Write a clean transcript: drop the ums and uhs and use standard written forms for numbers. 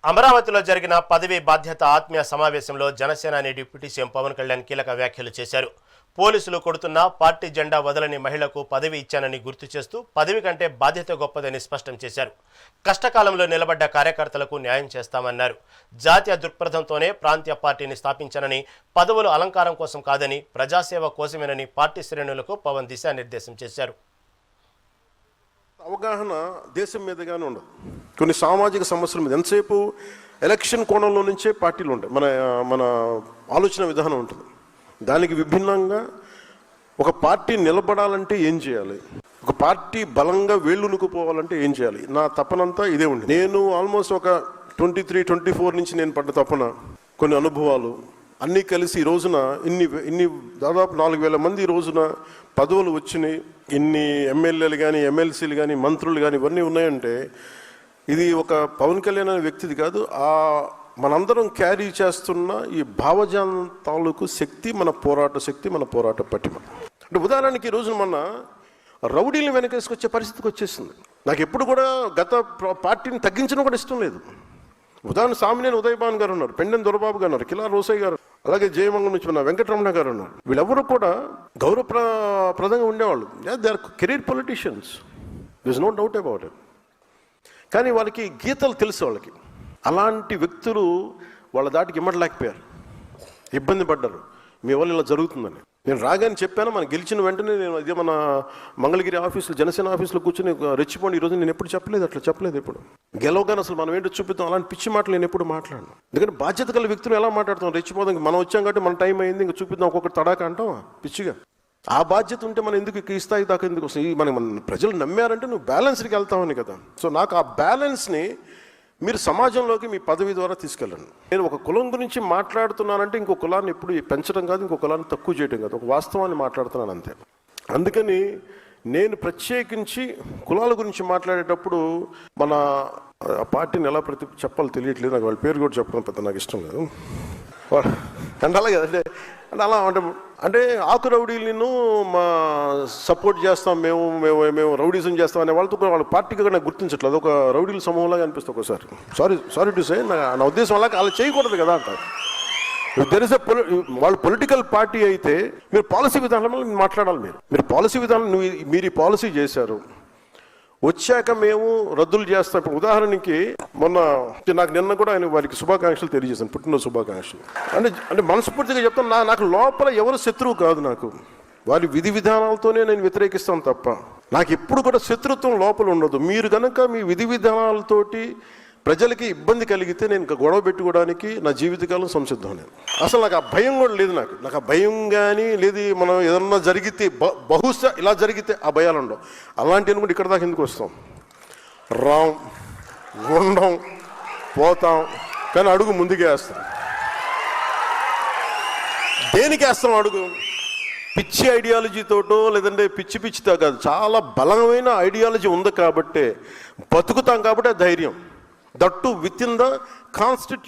అమరావతిలో జరిగిన పదవి బాధ్యత ఆత్మీయ సమావేశంలో జనసేనాని డిప్యూటీ సీఎం పవన్ కళ్యాణ్ కీలక వ్యాఖ్యలు చేశారు. పోలీసులు కొడుతున్న పార్టీ జెండా వదలని మహిళకు పదవి ఇచ్చానని గుర్తు చేస్తూ పదవి కంటే బాధ్యత గొప్పదని స్పష్టం చేశారు. కష్టకాలంలో నిలబడ్డ కార్యకర్తలకు న్యాయం చేస్తామన్నారు. జాతీయ దృక్పథంతోనే ప్రాంతీయ పార్టీని స్థాపించానని, పదవులు అలంకారం కోసం కాదని, ప్రజాసేవ కోసమేనని పార్టీ శ్రేణులకు పవన్ దిశానిర్దేశం చేశారు. అవగాహన దేశం మీదగానే ఉండదు. కొన్ని సామాజిక సమస్యల మీద ఎంతసేపు ఎలక్షన్ కోణంలో నుంచే పార్టీలు ఉంటాయి. మన ఆలోచన విధానం ఉంటుంది. దానికి విభిన్నంగా ఒక పార్టీ నిలబడాలంటే ఏం చేయాలి, ఒక పార్టీ బలంగా వేళ్ళునుకుపోవాలంటే ఏం చేయాలి, నా తపనంతా ఇదే ఉంది. నేను ఆల్మోస్ట్ ఒక 23-24 నుంచి నేను పడ్డ తపన, కొన్ని అనుభవాలు అన్నీ కలిసి ఈ రోజున ఇన్ని దాదాపు 4,000 మంది ఈ రోజున పదవులు వచ్చినాయి. ఇన్ని ఎమ్మెల్యేలు కానీ, ఎమ్మెల్సీలు కానీ, మంత్రులు కానీ ఇవన్నీ ఉన్నాయంటే ఇది ఒక పవన్ కళ్యాణ్ అనే వ్యక్తిది కాదు. మనందరం క్యారీ చేస్తున్న ఈ భావజాలం తాలూకు శక్తి, మన పోరాట శక్తి, మన పోరాట పటిమ. అంటే ఉదాహరణకి ఈ రోజున మన రౌడీలను వెనకేసుకొచ్చే పరిస్థితికి వచ్చేసింది. నాకు ఎప్పుడు కూడా గత పార్టీని తగ్గించడం కూడా ఇష్టం లేదు. ఉదాహరణ సామినేని ఉదయభాన్ గారు ఉన్నారు, పెండెం దొరబాబు గారు ఉన్నారు, కిలా రోసయ్య గారు, అలాగే జయమంగళం నుంచి ఉన్న వెంకటరమణ గారు ఉన్నారు. వీళ్ళెవరూ కూడా గౌరవప్రదంగా ఉండేవాళ్ళు. They are career politicians, there is no doubt about it. కానీ వాళ్ళకి గీతలు తెలుసు. వాళ్ళకి అలాంటి వ్యక్తులు వాళ్ళ దాటికి ఇమ్మడలేకపోయారు, ఇబ్బంది పడ్డారు. మీ వల్ల ఇలా జరుగుతుందని నేను రాగానే చెప్పాను. మనం గెలిచిన వెంటనే నేను అదే మన మంగళగిరి ఆఫీసులో, జనసేన ఆఫీసులో కూర్చొని రెచ్చిపోండి. ఈరోజు నేను ఎప్పుడు చెప్పలేదు, అట్లా చెప్పలేదు. ఎప్పుడు గెలవగానే అసలు మనం ఏంటో చూపిద్దాం, అలాంటి పిచ్చి మాటలు నేను ఎప్పుడు మాట్లాడను. ఎందుకంటే బాధ్యత గల వ్యక్తులు ఎలా మాట్లాడతాం, రెచ్చిపోదాం, మనం వచ్చాం కాబట్టి మన టైం అయింది, ఇంకా చూపిద్దాం, ఒక్కొక్కటి తడాక అంటాం పిచ్చిగా. ఆ బాధ్యత ఉంటే మనం ఎందుకు ఈ స్థాయి దాకా ఎందుకు వస్తాయి? మన ప్రజలు నమ్మారంటే నువ్వు బ్యాలెన్స్కి వెళ్తామని కదా. సో నాకు ఆ బ్యాలెన్స్ని మీరు సమాజంలోకి మీ పదవి ద్వారా తీసుకెళ్ళండి. నేను ఒక కులం గురించి మాట్లాడుతున్నానంటే ఇంకో కులాన్ని ఎప్పుడు పెంచడం కాదు, ఇంకో కులాన్ని తక్కువ చేయడం కాదు, ఒక వాస్తవాన్ని మాట్లాడుతున్నాను అంతే. అందుకని నేను ప్రత్యేకించి కులాల గురించి మాట్లాడేటప్పుడు మన పార్టీని ఎలా చెప్పాలో తెలియట్లేదు నాకు. వాళ్ళ పేరు కూడా చెప్పడం పెద్ద నాకు ఇష్టం లేదు. అంటే అలాగే అంటే అలా అంటే ఆకు రౌడీలను మా సపోర్ట్ చేస్తాం, మేము రౌడీజం చేస్తాం అనే వాళ్ళతో వాళ్ళ పార్టీగా నాకు గుర్తించట్లేదు. ఒక రౌడీల సమూహంలాగా అనిపిస్తుంది ఒకసారి. సారీ టు సే, నా ఉద్దేశం అలా అలా చేయకూడదు కదా అంటారు. వాళ్ళు పొలిటికల్ పార్టీ అయితే మీరు పాలసీ విధానంలో మాట్లాడాలి. మీరు పాలసీ విధానం మీరు ఈ పాలసీ చేశారు, వచ్చాక మేము రద్దులు చేస్తాం. ఇప్పుడు ఉదాహరణకి మొన్న నాకు నిన్న కూడా ఆయన వారికి శుభాకాంక్షలు తెలియజేశాను, పుట్టినరోజు శుభాకాంక్షలు. అంటే మనస్ఫూర్తిగా చెప్తాను, నాకు లోపల ఎవరు శత్రువు కాదు. నాకు వారి విధి విధానాలతోనే నేను వ్యతిరేకిస్తాను తప్ప నాకు ఎప్పుడు కూడా శత్రుత్వం లోపల ఉండదు. మీరు కనుక మీ విధి విధానాలతోటి ప్రజలకి ఇబ్బంది కలిగితే నేను ఇంకా గొడవ పెట్టుకోవడానికి నా జీవితకాలం సంసిద్ధం. నేను అసలు నాకు ఆ భయం కూడా లేదు. నాకు ఆ భయం కానీ లేదు. మనం ఏదన్నా జరిగితే బహుశా ఇలా జరిగితే ఆ భయాలు ఉండవు. అలాంటి అనుకుంటే ఇక్కడ దాకా ఎందుకు వస్తాం, రాం, ఉండం, పోతాం, కానీ అడుగు ముందుకే వేస్తాం. దేనికి వేస్తాం అడుగు? పిచ్చి ఐడియాలజీతోటో లేదంటే పిచ్చితో కాదు, చాలా బలమైన ఐడియాలజీ ఉంది కాబట్టే బతుకుతాం. కాబట్టి ధైర్యం, that with in the constitution.